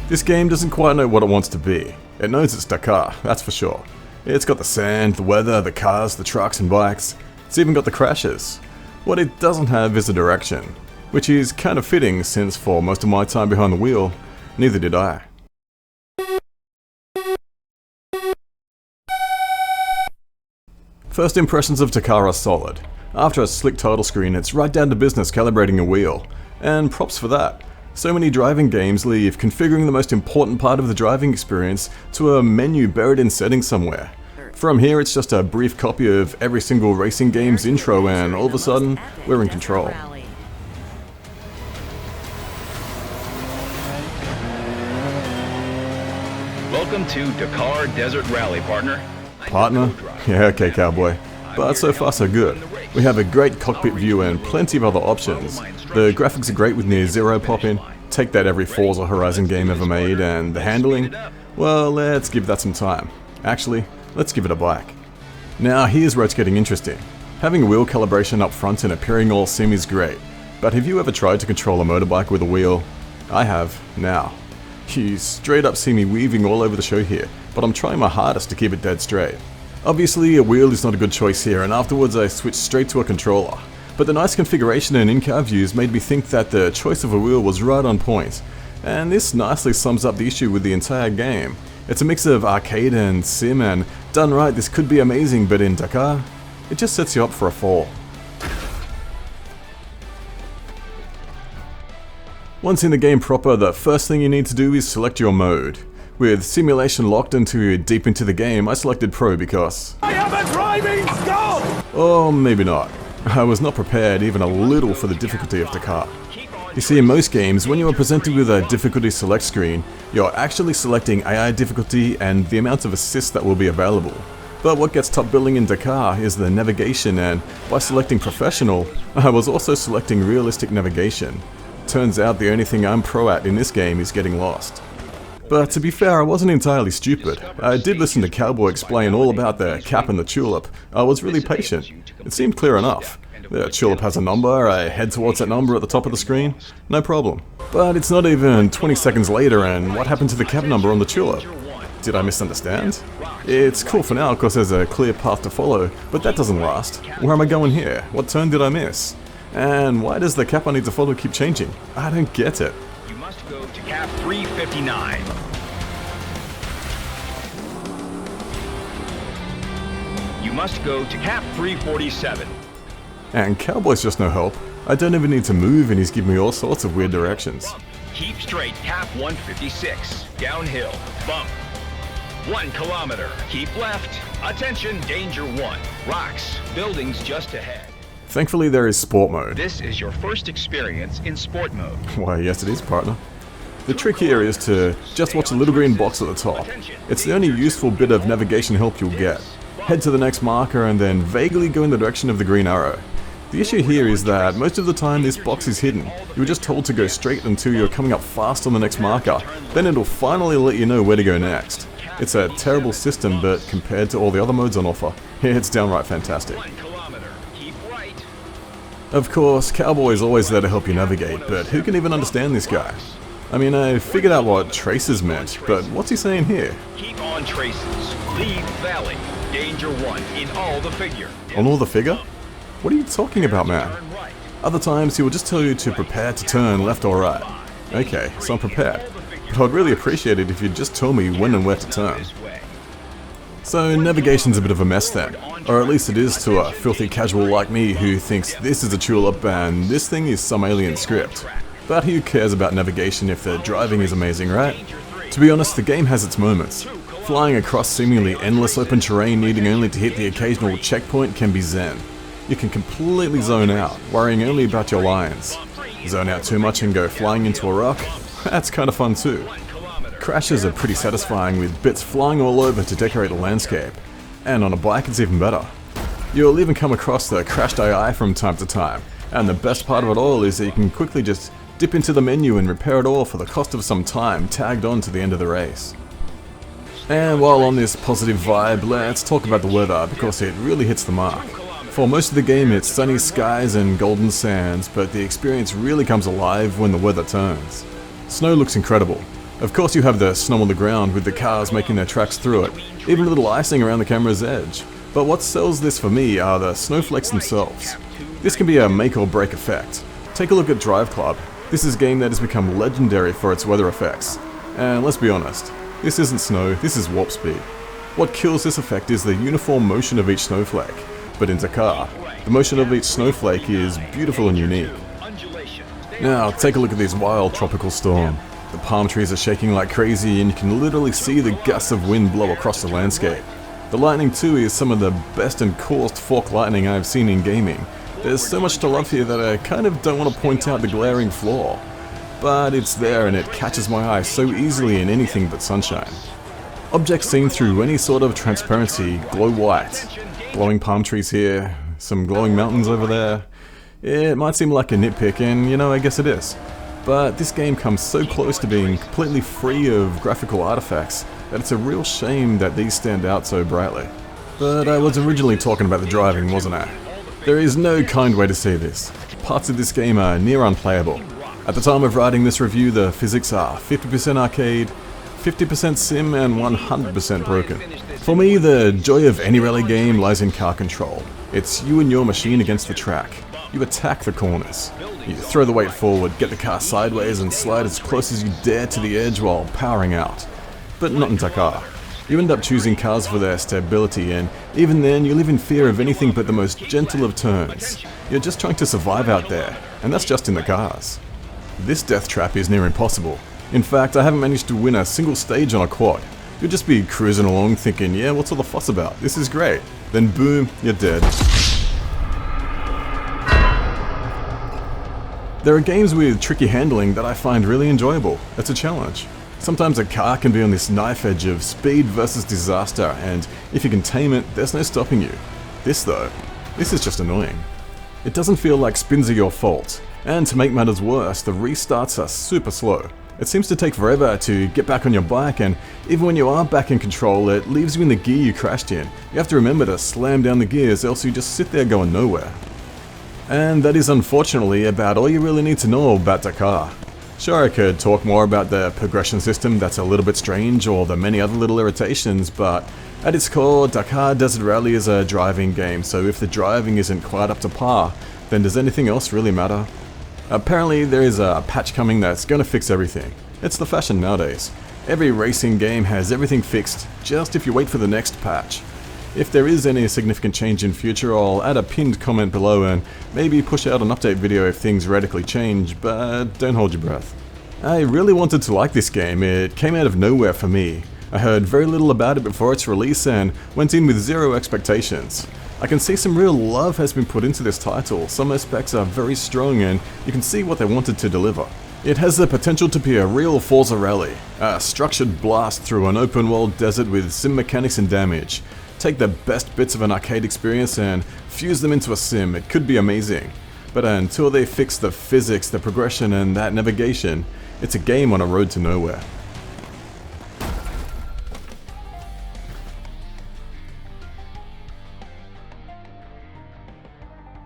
This game doesn't quite know what it wants to be. It knows it's Dakar, that's for sure. It's got the sand, the weather, the cars, the trucks and bikes. It's even got the crashes. What it doesn't have is a direction, which is kind of fitting since for most of my time behind the wheel, neither did I. First impressions of Dakar are solid. After a slick title screen, it's right down to business calibrating a wheel. And props for that. So many driving games leave configuring the most important part of the driving experience to a menu buried in settings somewhere. From here, it's just a brief copy of every single racing game's intro, and all of a sudden, we're in control. Welcome to Dakar Desert Rally, partner. Partner? Yeah, okay, cowboy. But so far so good. We have a great cockpit view and plenty of other options. The graphics are great with near zero pop-in. Take that every Forza Horizon game ever made, and the handling? Well, let's give that some time. Actually, let's give it a bike. Now here's where it's getting interesting. Having wheel calibration up front and appearing all sim is great, but have you ever tried to control a motorbike with a wheel? I have, now. You straight up see me weaving all over the show here, but I'm trying my hardest to keep it dead straight. Obviously a wheel is not a good choice here, and afterwards I switched straight to a controller. But the nice configuration and in-car views made me think that the choice of a wheel was right on point. And this nicely sums up the issue with the entire game. It's a mix of arcade and sim, and done right this could be amazing, but in Dakar, it just sets you up for a fall. Once in the game proper, the first thing you need to do is select your mode. With simulation locked into deep into the game, I selected Pro because I have a driving stop! Or maybe not. I was not prepared even a little for the difficulty of Dakar. You see, in most games, when you are presented with a difficulty select screen, you're actually selecting AI difficulty and the amount of assists that will be available. But what gets top billing in Dakar is the navigation, and by selecting Professional, I was also selecting Realistic Navigation. Turns out the only thing I'm pro at in this game is getting lost. But to be fair, I wasn't entirely stupid. I did listen to Cowboy explain all about the cap and the tulip. I was really patient. It seemed clear enough. The tulip has a number, I head towards that number at the top of the screen, no problem. But it's not even 20 seconds later, and what happened to the cap number on the tulip? Did I misunderstand? It's cool for now because there's a clear path to follow, but that doesn't last. Where am I going here? What turn did I miss? And why does the cap I need to follow keep changing? I don't get it. You must go to cap 359. You must go to cap 347. And Cowboy's just no help. I don't even need to move and he's giving me all sorts of weird directions. Keep straight, cap 156. Downhill, bump. 1 kilometer, keep left. Attention, danger 1. Rocks, buildings just ahead. Thankfully there is sport mode. This is your first experience in sport mode. Why yes it is, partner. The trick here is to just watch the little green box at the top. It's the only useful bit of navigation help you'll get. Head to the next marker and then vaguely go in the direction of the green arrow. The issue here is that most of the time this box is hidden. You were just told to go straight until you're coming up fast on the next marker, then it'll finally let you know where to go next. It's a terrible system, but compared to all the other modes on offer, it's downright fantastic. Of course, Cowboy is always there to help you navigate, but who can even understand this guy? I mean, I figured out what traces meant, but what's he saying here? Keep on traces. Leave valley. Danger 1 in all the figure. On all the figure? What are you talking about, man? Other times he will just tell you to prepare to turn left or right. Okay, so I'm prepared. But I'd really appreciate it if you'd just tell me when and where to turn. So navigation's a bit of a mess then. Or at least it is to a filthy casual like me who thinks this is a tulip and this thing is some alien script. But who cares about navigation if the driving is amazing, right? To be honest, the game has its moments. Flying across seemingly endless open terrain needing only to hit the occasional checkpoint can be zen. You can completely zone out, worrying only about your lines. Zone out too much and go flying into a rock? That's kind of fun too. Crashes are pretty satisfying with bits flying all over to decorate the landscape. And on a bike it's even better. You'll even come across the crashed AI from time to time, and the best part of it all is that you can quickly just dip into the menu and repair it all for the cost of some time tagged on to the end of the race. And while on this positive vibe, let's talk about the weather because it really hits the mark. For most of the game it's sunny skies and golden sands, but the experience really comes alive when the weather turns. Snow looks incredible. Of course you have the snow on the ground with the cars making their tracks through it, even a little icing around the camera's edge. But what sells this for me are the snowflakes themselves. This can be a make or break effect. Take a look at Drive Club. This is a game that has become legendary for its weather effects. And let's be honest, this isn't snow, this is warp speed. What kills this effect is the uniform motion of each snowflake. But in Dakar, the motion of each snowflake is beautiful and unique. Now, take a look at this wild tropical storm. The palm trees are shaking like crazy and you can literally see the gusts of wind blow across the landscape. The lightning too is some of the best and coolest fork lightning I've seen in gaming. There's so much to love here that I kind of don't want to point out the glaring flaw. But it's there and it catches my eye so easily in anything but sunshine. Objects seen through any sort of transparency glow white. Glowing palm trees here, some glowing mountains over there. It might seem like a nitpick, and you know, I guess it is. But this game comes so close to being completely free of graphical artifacts that it's a real shame that these stand out so brightly. But I was originally talking about the driving, wasn't I? There is no kind way to say this. Parts of this game are near unplayable. At the time of writing this review, the physics are 50% arcade, 50% sim, and 100% broken. For me, the joy of any rally game lies in car control. It's you and your machine against the track. You attack the corners. You throw the weight forward, get the car sideways, and slide as close as you dare to the edge while powering out. But not in Dakar. You end up choosing cars for their stability, and even then you live in fear of anything but the most gentle of turns. You're just trying to survive out there, and that's just in the cars. This death trap is near impossible. In fact, I haven't managed to win a single stage on a quad. You'll just be cruising along thinking, yeah, what's all the fuss about? This is great. Then boom, you're dead. There are games with tricky handling that I find really enjoyable. It's a challenge. Sometimes a car can be on this knife edge of speed versus disaster, and if you can tame it, there's no stopping you. This though, this is just annoying. It doesn't feel like spins are your fault, and to make matters worse, the restarts are super slow. It seems to take forever to get back on your bike, and even when you are back in control, it leaves you in the gear you crashed in. You have to remember to slam down the gears, else you just sit there going nowhere. And that is unfortunately about all you really need to know about Dakar. Sure, I could talk more about the progression system that's a little bit strange, or the many other little irritations, but at its core, Dakar Desert Rally is a driving game, so if the driving isn't quite up to par, then does anything else really matter? Apparently there is a patch coming that's going to fix everything. It's the fashion nowadays. Every racing game has everything fixed, just if you wait for the next patch. If there is any significant change in future, I'll add a pinned comment below and maybe push out an update video if things radically change, but don't hold your breath. I really wanted to like this game. It came out of nowhere for me. I heard very little about it before its release and went in with zero expectations. I can see some real love has been put into this title. Some aspects are very strong and you can see what they wanted to deliver. It has the potential to be a real Forza rally, a structured blast through an open world desert with sim mechanics and damage. Take the best bits of an arcade experience and fuse them into a sim. It could be amazing. But until they fix the physics, the progression and that navigation, it's a game on a road to nowhere.